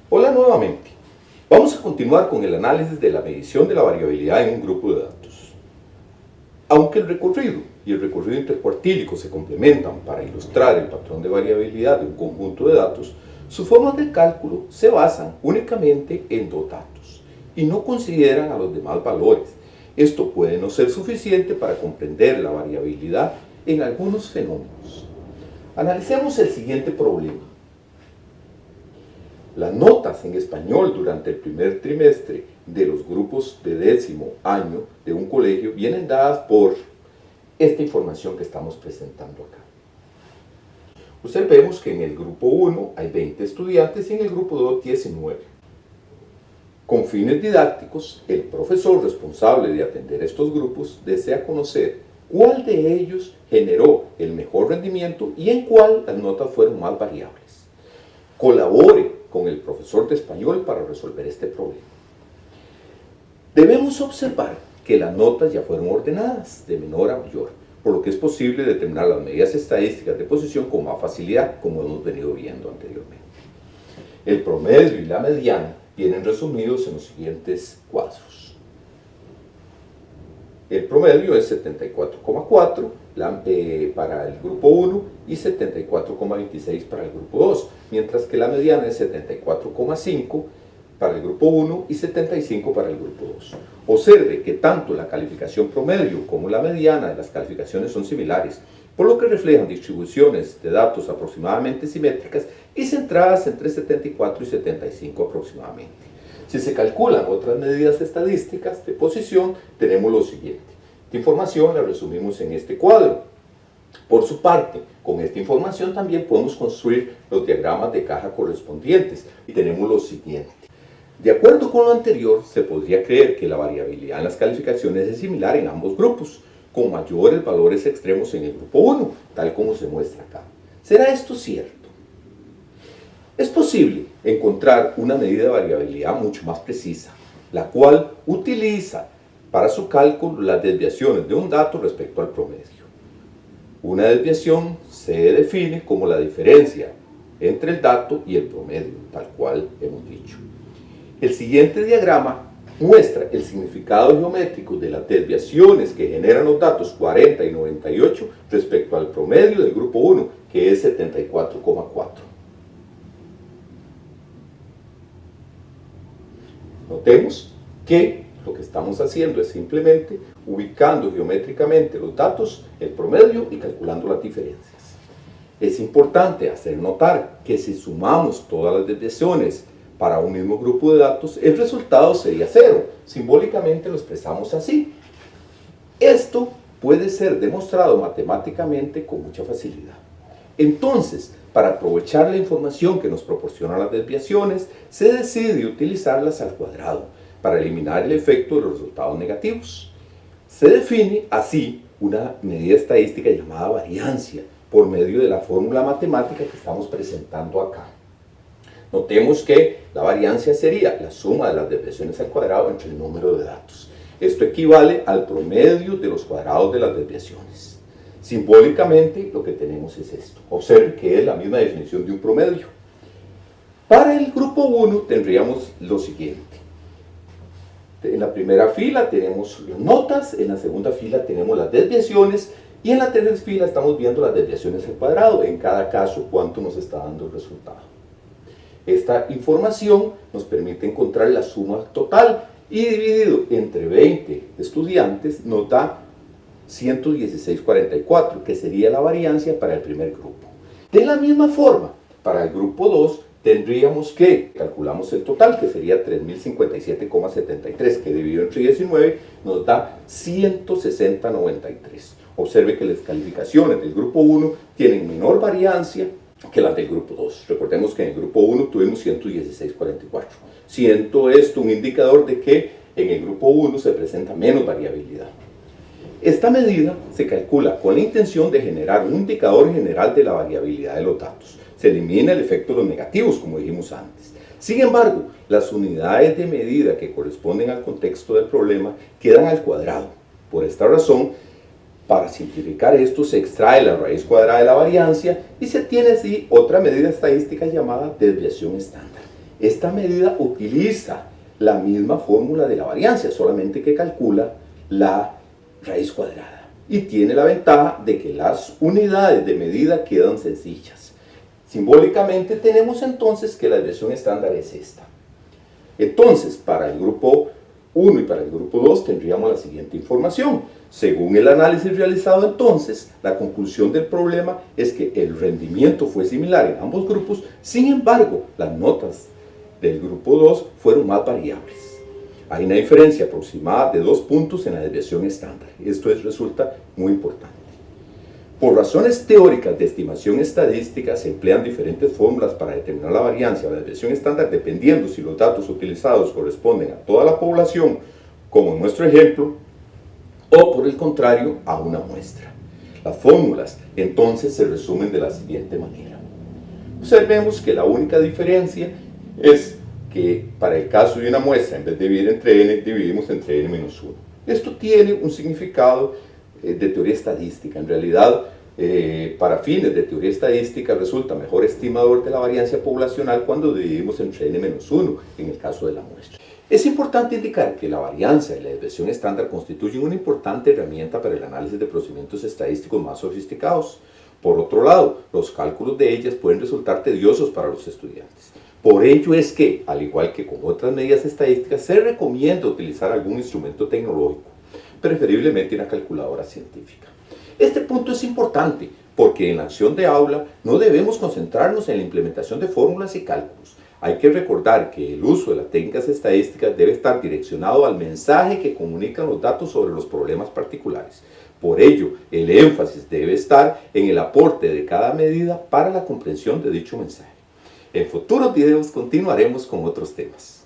Hola nuevamente. Vamos a continuar con el análisis de la medición de la variabilidad en un grupo de datos. Aunque el recorrido y el recorrido intercuartílico se complementan para ilustrar el patrón de variabilidad de un conjunto de datos, sus formas de cálculo se basan únicamente en dos datos y no consideran a los demás valores. Esto puede no ser suficiente para comprender la variabilidad en algunos fenómenos. Analicemos el siguiente problema. Las notas en español durante el primer trimestre de los grupos de 10º año de un colegio vienen dadas por esta información que estamos presentando acá. Observemos que en el grupo 1 hay 20 estudiantes y en el grupo 2 19. Con fines didácticos, el profesor responsable de atender estos grupos desea conocer cuál de ellos generó el mejor rendimiento y en cuál las notas fueron más variables. Colabore con el profesor de español para resolver este problema. Debemos observar que las notas ya fueron ordenadas de menor a mayor, por lo que es posible determinar las medidas estadísticas de posición con más facilidad, como hemos venido viendo anteriormente. El promedio y la mediana vienen resumidos en los siguientes cuadros. El promedio es 74,4 para el grupo 1 y 74,26 para el grupo 2, mientras que la mediana es 74,5 para el grupo 1 y 75 para el grupo 2. Observe que tanto la calificación promedio como la mediana de las calificaciones son similares, por lo que reflejan distribuciones de datos aproximadamente simétricas y centradas entre 74 y 75 aproximadamente. Si se calculan otras medidas estadísticas de posición, tenemos lo siguiente. Esta información la resumimos en este cuadro. Por su parte, con esta información también podemos construir los diagramas de caja correspondientes y tenemos lo siguiente. De acuerdo con lo anterior, se podría creer que la variabilidad en las calificaciones es similar en ambos grupos, con mayores valores extremos en el grupo 1, tal como se muestra acá. ¿Será esto cierto? Es posible encontrar una medida de variabilidad mucho más precisa, la cual utiliza para su cálculo las desviaciones de un dato respecto al promedio. Una desviación se define como la diferencia entre el dato y el promedio, tal cual hemos dicho. El siguiente diagrama muestra el significado geométrico de las desviaciones que generan los datos 40 y 98 respecto al promedio del grupo 1, que es 74,4. Notemos que lo que estamos haciendo es simplemente ubicando geométricamente los datos, el promedio y calculando las diferencias. Es importante hacer notar que si sumamos todas las desviaciones para un mismo grupo de datos, el resultado sería 0. Simbólicamente lo expresamos así. Esto puede ser demostrado matemáticamente con mucha facilidad. Entonces, para aprovechar la información que nos proporcionan las desviaciones, se decide utilizarlas al cuadrado para eliminar el efecto de los resultados negativos. Se define así una medida estadística llamada variancia por medio de la fórmula matemática que estamos presentando acá. Notemos que la variancia sería la suma de las desviaciones al cuadrado entre el número de datos. Esto equivale al promedio de los cuadrados de las desviaciones. Simbólicamente lo que tenemos es esto. Observe que es la misma definición de un promedio. Para el grupo 1 tendríamos lo siguiente. En la primera fila tenemos las notas, en la segunda fila tenemos las desviaciones y en la tercera fila estamos viendo las desviaciones al cuadrado. En cada caso, cuánto nos está dando el resultado. Esta información nos permite encontrar la suma total y dividido entre 20 estudiantes nos da 116,44, que sería la variancia para el primer grupo. De la misma forma, para el grupo 2 tendríamos que calculamos el total, que sería 3.057,73, que dividido entre 19 nos da 160,93. Observe que las calificaciones del grupo 1 tienen menor variancia que las del grupo 2. Recordemos que en el grupo 1 tuvimos 116,44. Siendo esto un indicador de que en el grupo 1 se presenta menos variabilidad. Esta medida se calcula con la intención de generar un indicador general de la variabilidad de los datos. Se elimina el efecto de los negativos, como dijimos antes. Sin embargo, las unidades de medida que corresponden al contexto del problema quedan al cuadrado. Por esta razón, para simplificar esto, se extrae la raíz cuadrada de la variancia y se tiene así otra medida estadística llamada desviación estándar. esta medida utiliza la misma fórmula de la varianza, solamente que calcula la raíz cuadrada. Y tiene la ventaja de que las unidades de medida quedan sencillas. Simbólicamente tenemos entonces que la desviación estándar es esta. Entonces, para el grupo 1 y para el grupo 2 tendríamos la siguiente información. Según el análisis realizado entonces, la conclusión del problema es que el rendimiento fue similar en ambos grupos, sin embargo, las notas del grupo 2 fueron más variables. Hay una diferencia aproximada de 2 puntos en la desviación estándar. Esto resulta muy importante. Por razones teóricas de estimación estadística se emplean diferentes fórmulas para determinar la varianza o la desviación estándar dependiendo si los datos utilizados corresponden a toda la población, como en nuestro ejemplo, o por el contrario a una muestra. Las fórmulas entonces se resumen de la siguiente manera. Observemos que la única diferencia es que para el caso de una muestra, en vez de dividir entre n, dividimos entre n-1. Esto tiene un significado de teoría estadística. En realidad, para fines de teoría estadística resulta mejor estimador de la varianza poblacional cuando dividimos entre n-1 en el caso de la muestra. Es importante indicar que la varianza y la desviación estándar constituyen una importante herramienta para el análisis de procedimientos estadísticos más sofisticados. Por otro lado, los cálculos de ellas pueden resultar tediosos para los estudiantes. Por ello es que, al igual que con otras medidas estadísticas, se recomienda utilizar algún instrumento tecnológico, preferiblemente una calculadora científica. Este punto es importante porque en la acción de aula no debemos concentrarnos en la implementación de fórmulas y cálculos. Hay que recordar que el uso de las técnicas estadísticas debe estar direccionado al mensaje que comunican los datos sobre los problemas particulares. Por ello, el énfasis debe estar en el aporte de cada medida para la comprensión de dicho mensaje. En futuros videos continuaremos con otros temas.